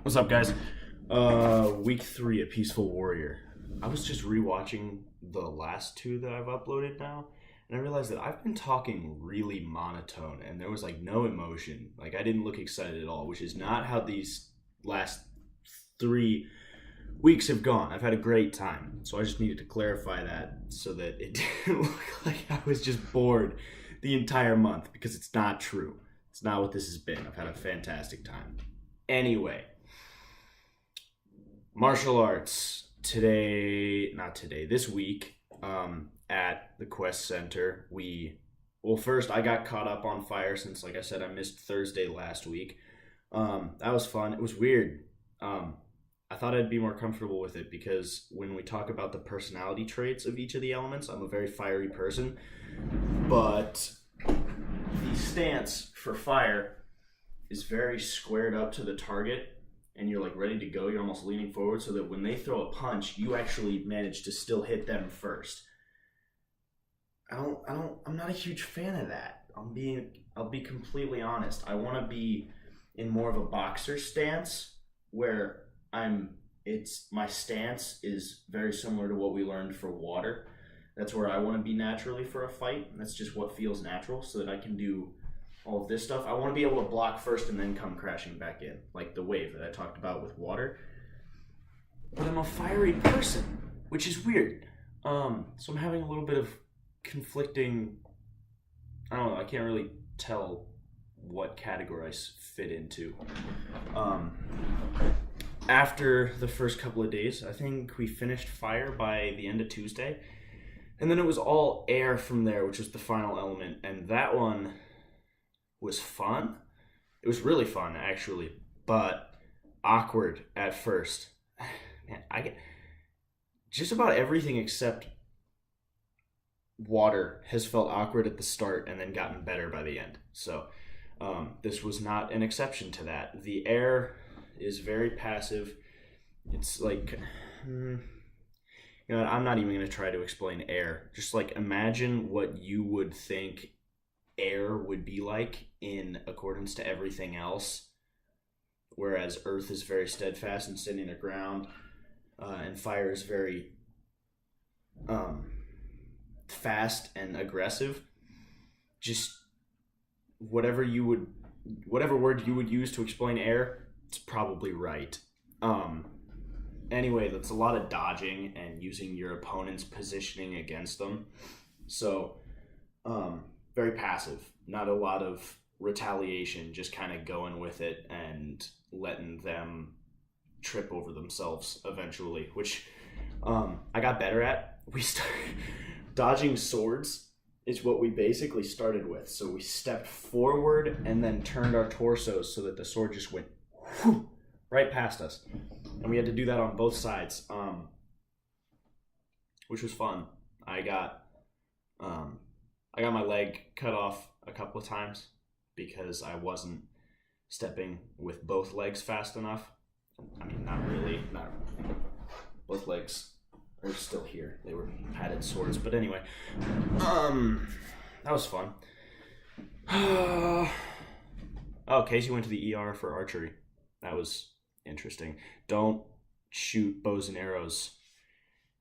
What's up, guys? Week 3 of Peaceful Warrior. I was just rewatching the last two that I've uploaded now, and I realized that I've been talking really monotone, and there was like no emotion. Like I didn't look excited at all, which is not how these last 3 weeks have gone. I've had a great time, so I just needed to clarify that so that it didn't look like I was just bored the entire month, because it's not true. It's not what this has been. I've had a fantastic time. Anyway. Martial arts this week at the Quest Center. First I got caught up on fire since, like I said, I missed Thursday last week. That was fun. It was weird. I thought I'd be more comfortable with it because when we talk about the personality traits of each of the elements, I'm a very fiery person. But the stance for fire is very squared up to the target, and you're like ready to go. You're almost leaning forward so that when they throw a punch, you actually manage to still hit them first. I'm not a huge fan of that. I'll be completely honest. I want to be in more of a boxer stance where my stance is very similar to what we learned for water. That's where I want to be naturally for a fight. That's just what feels natural, so that I can do all of this stuff. I want to be able to block first and then come crashing back in, like the wave that I talked about with water. But I'm a fiery person, which is weird. So I'm having a little bit of conflicting, I don't know, I can't really tell what category I fit into. After the first couple of days, I think we finished fire by the end of Tuesday. And then it was all air from there, which was the final element. And that one was fun. It was really fun, actually, but awkward at first. Man, I get just about everything except water has felt awkward at the start and then gotten better by the end. So this was not an exception to that. The air is very passive. It's like, I'm not even going to try to explain air. Just like imagine what you would think air would be like in accordance to everything else, whereas earth is very steadfast and standing the ground, and fire is very fast and aggressive. Just whatever word you would use to explain air, it's probably right. Anyway, that's a lot of dodging and using your opponent's positioning against them. So very passive, not a lot of retaliation, just kind of going with it and letting them trip over themselves eventually, which I got better at. We started dodging swords is what we basically started with. So we stepped forward and then turned our torsos so that the sword just went whoosh, right past us. And we had to do that on both sides, which was fun. I got my leg cut off a couple of times because I wasn't stepping with both legs fast enough. I mean, not really. Both legs are still here. They were padded swords. But anyway, that was fun. Casey went to the ER for archery. That was interesting. Don't shoot bows and arrows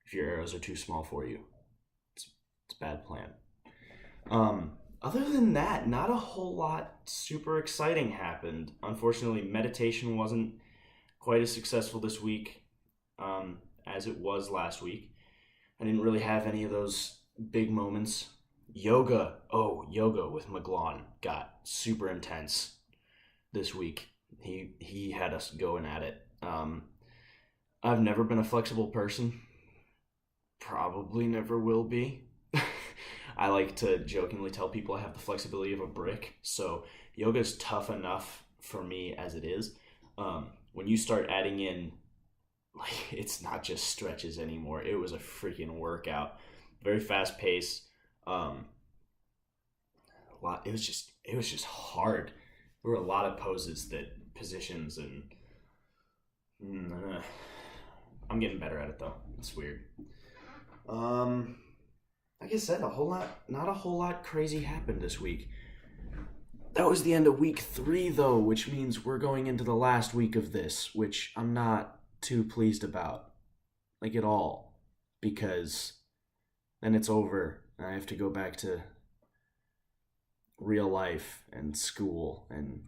if your arrows are too small for you. It's a bad plan. Other than that, not a whole lot super exciting happened. Unfortunately, meditation wasn't quite as successful this week as it was last week. I didn't really have any of those big moments. Yoga with McGlawn got super intense this week. He had us going at it. I've never been a flexible person. Probably never will be. I like to jokingly tell people I have the flexibility of a brick. So yoga is tough enough for me as it is. When you start adding in, like, it's not just stretches anymore. It was a freaking workout. Very fast pace. It was just hard. There were a lot of positions, and I'm getting better at it though. It's weird. Like I said, not a whole lot crazy happened this week. That was the end of week 3, though, which means we're going into the last week of this, which I'm not too pleased about, like at all, because then it's over and I have to go back to real life and school and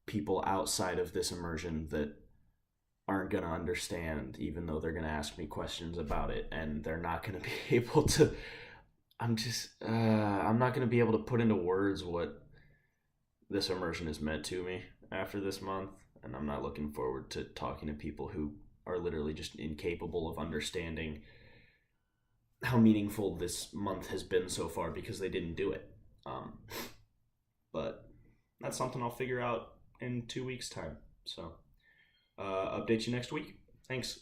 people outside of this immersion that aren't going to understand, even though they're going to ask me questions about it, and they're not going to be able to. I'm not going to be able to put into words what this immersion has meant to me after this month, and I'm not looking forward to talking to people who are literally just incapable of understanding how meaningful this month has been so far because they didn't do it. But that's something I'll figure out in 2 weeks' time. So, update you next week. Thanks.